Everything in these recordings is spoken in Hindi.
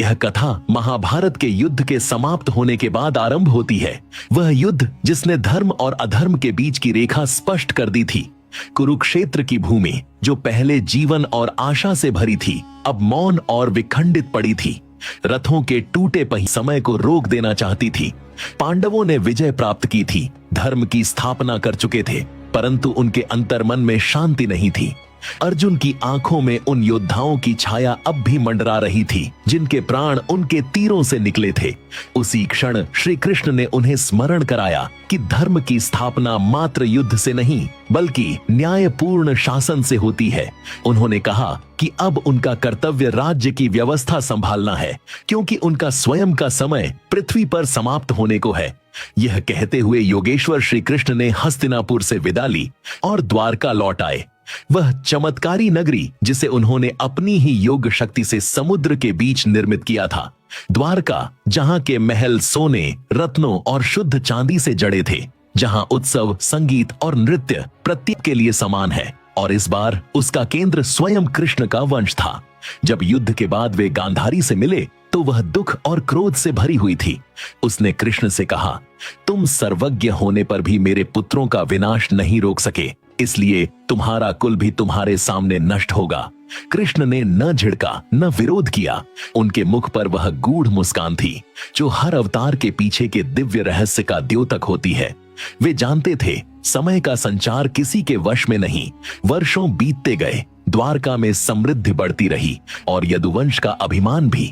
यह कथा महाभारत के युद्ध के समाप्त होने के बाद आरंभ होती है। वह युद्ध जिसने धर्म और अधर्म के बीच की रेखा स्पष्ट कर दी थी। कुरुक्षेत्र की भूमि जो पहले जीवन और आशा से भरी थी, अब मौन और विखंडित पड़ी थी। रथों के टूटे पहिए समय को रोक देना चाहती थी। पांडवों ने विजय प्राप्त की थी, धर्म की स्थापना कर चुके थे, परंतु उनके अंतर्मन में शांति नहीं थी। अर्जुन की आंखों में उन योद्धाओं की छाया अब भी मंडरा रही थी जिनके प्राण उनके तीरों से निकले थे। उसी क्षण श्री कृष्ण ने उन्हें स्मरण कराया कि धर्म की स्थापना मात्र युद्ध से नहीं बल्कि न्यायपूर्ण शासन से होती है। उन्होंने कहा कि अब उनका कर्तव्य राज्य की व्यवस्था संभालना है, क्योंकि उनका स्वयं का समय पृथ्वी पर समाप्त होने को है। यह कहते हुए योगेश्वर श्री कृष्ण ने हस्तिनापुर से विदा ली और द्वारका लौट आए। वह चमत्कारी नगरी जिसे उन्होंने अपनी ही योग शक्ति से समुद्र के बीच निर्मित किया था। द्वारका, जहां के महल सोने, रत्नों और शुद्ध चांदी से जड़े थे, जहां उत्सव, संगीत और नृत्य प्रत्येक के लिए समान है। और इस बार उसका केंद्र स्वयं कृष्ण का वंश था। जब युद्ध के बाद वे गांधारी से मिले तो वह दुख और क्रोध से भरी हुई थी। उसने कृष्ण से कहा, तुम सर्वज्ञ होने पर भी मेरे पुत्रों का विनाश नहीं रोक सके, इसलिए तुम्हारा कुल भी तुम्हारे सामने नष्ट होगा। कृष्ण ने न झिड़का न विरोध किया। उनके मुख पर वह गूढ़ मुस्कान थी जो हर अवतार के पीछे के दिव्य रहस्य का द्योतक होती है। वे जानते थे समय का संचार किसी के वश में नहीं। वर्षों बीतते गए, द्वारका में समृद्धि बढ़ती रही और यदुवंश का अभिमान भी।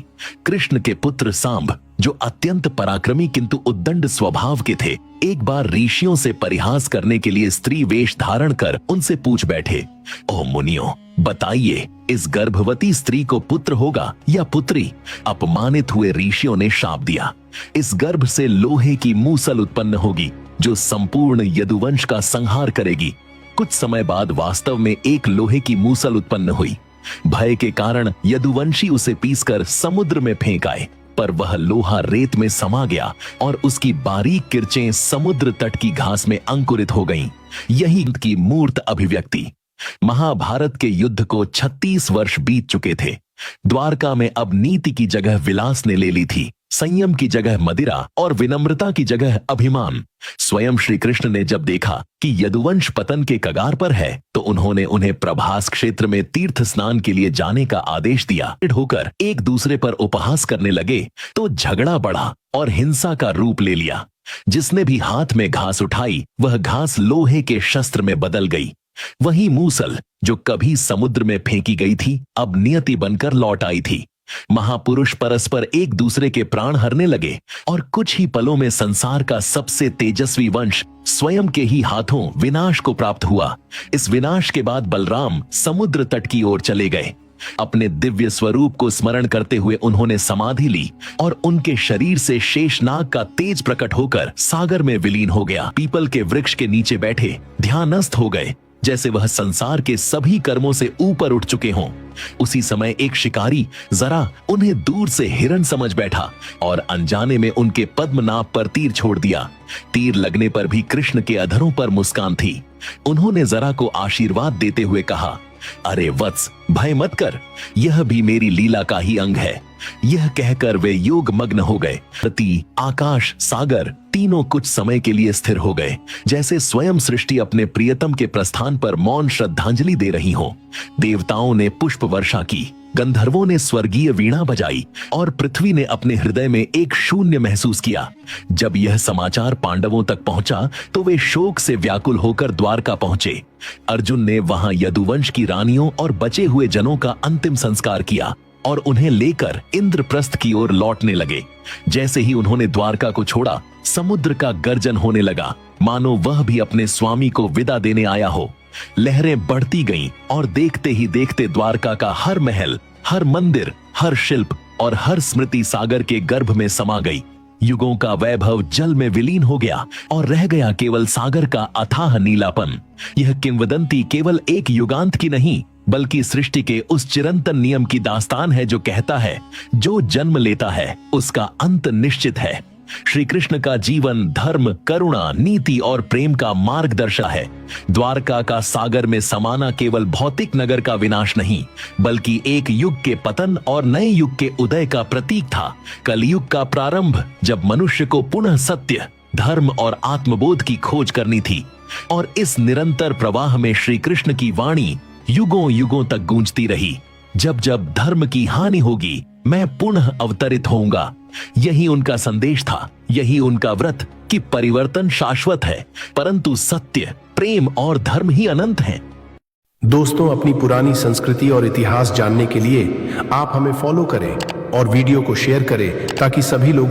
कृष्ण के पुत्र सांब, जो अत्यंत पराक्रमी किंतु उद्दंड स्वभाव के थे, एक बार ऋषियों से परिहास करने के लिए स्त्री वेश धारण कर उनसे पूछ बैठे, ओह मुनियों, बताइए इस गर्भवती स्त्री को पुत्र होगा या पुत्री? अपमानित हुए ऋषियों ने शाप दिया, इस गर्भ से लोहे की मूसल उत्पन्न होगी जो संपूर्ण यदुवंश का संहार करेगी। कुछ समय बाद वास्तव में एक लोहे की मूसल उत्पन्न हुई। भय के कारण यदुवंशी उसे पीसकर समुद्र में फेंक आए, पर वह लोहा रेत में समा गया और उसकी बारीक किरचें समुद्र तट की घास में अंकुरित हो गईं। यही की मूर्त अभिव्यक्ति। महाभारत के युद्ध को 36 वर्ष बीत चुके थे। द्वारका में अब नीति की जगह विलास ने ले ली थी, संयम की जगह मदिरा और विनम्रता की जगह अभिमान। स्वयं श्री कृष्ण ने जब देखा कि यदुवंश पतन के कगार पर है तो उन्होंने उन्हें प्रभास क्षेत्र में तीर्थ स्नान के लिए जाने का आदेश दिया। होकर एक दूसरे पर उपहास करने लगे तो झगड़ा बढ़ा और हिंसा का रूप ले लिया। जिसने भी हाथ में घास उठाई वह घास लोहे के शस्त्र में बदल गई। वही मूसल जो कभी समुद्र में फेंकी गई थी अब नियति बनकर लौट आई थी। महापुरुष परस्पर एक दूसरे के प्राण हरने लगे और कुछ ही पलों में संसार का सबसे तेजस्वी वंश स्वयं के ही हाथों विनाश को प्राप्त हुआ। इस विनाश के बाद बलराम समुद्र तट की ओर चले गए। अपने दिव्य स्वरूप को स्मरण करते हुए उन्होंने समाधि ली और उनके शरीर से शेषनाग का तेज प्रकट होकर सागर में विलीन हो गया। पीपल के वृक्ष के नीचे बैठे ध्यानस्थ हो गए, जैसे वह संसार के सभी कर्मों से ऊपर उठ चुके हों। उसी समय एक शिकारी जरा उन्हें दूर से हिरण समझ बैठा और अनजाने में उनके पद्मनाभ पर तीर छोड़ दिया। तीर लगने पर भी कृष्ण के अधरों पर मुस्कान थी। उन्होंने जरा को आशीर्वाद देते हुए कहा, अरे वत्स, भय मत कर, यह भी मेरी लीला का ही अंग है। यह कहकर वे योग मग्न हो गए। पृथ्वी, आकाश, सागर तीनों कुछ समय के लिए स्थिर हो गए, जैसे स्वयं सृष्टि अपने प्रियतम के प्रस्थान पर मौन श्रद्धांजलि दे रही हो। देवताओं ने पुष्प वर्षा की, गंधर्वों ने स्वर्गीय वीणा बजाई और पृथ्वी ने अपने हृदय में एक शून्य महसूस किया। जब यह समाचार पांडवों तक पहुंचा तो वे शोक से व्याकुल होकर द्वारका पहुंचे। अर्जुन ने वहां यदुवंश की रानियों और बचे हुए जनों का अंतिम संस्कार किया और उन्हें लेकर इंद्रप्रस्थ की ओर लौटने लगे। जैसे ही उन्होंने द्वारका को छोड़ा, समुद्र का गर्जन होने लगा, मानो वह भी अपने स्वामी को विदा देने आया हो। लहरें बढ़ती गईं और देखते ही देखते द्वारका का हर महल, हर मंदिर, हर शिल्प और हर स्मृति सागर के गर्भ में समा गई। युगों का वैभव जल में विलीन हो गया और रह गया केवल सागर का अथाह नीलापन। यह किंवदंती केवल एक युगांत की नहीं बल्कि सृष्टि के उस चिरंतन नियम की दास्तान है जो कहता है, जो जन्म लेता है उसका अंत निश्चित है। श्री कृष्ण का जीवन धर्म, करुणा, नीति और प्रेम का मार्गदर्शक है। द्वारका का सागर में समाना केवल भौतिक नगर का विनाश नहीं, बल्कि एक युग के पतन और नए युग के उदय का प्रतीक था। कलयुग का प्रारंभ, जब मनुष्य को पुनः सत्य, धर्म और आत्मबोध की खोज करनी थी। और इस निरंतर प्रवाह में श्री कृष्ण की वाणी युगों युगों तक गूंजती रही, जब जब धर्म की हानि होगी मैं पुनः अवतरित होऊंगा। यही उनका संदेश था, यही उनका व्रत कि परिवर्तन शाश्वत है, परंतु सत्य, प्रेम और धर्म ही अनंत हैं। दोस्तों, अपनी पुरानी संस्कृति और इतिहास जानने के लिए आप हमें फॉलो करें और वीडियो को शेयर करें ताकि सभी लोगों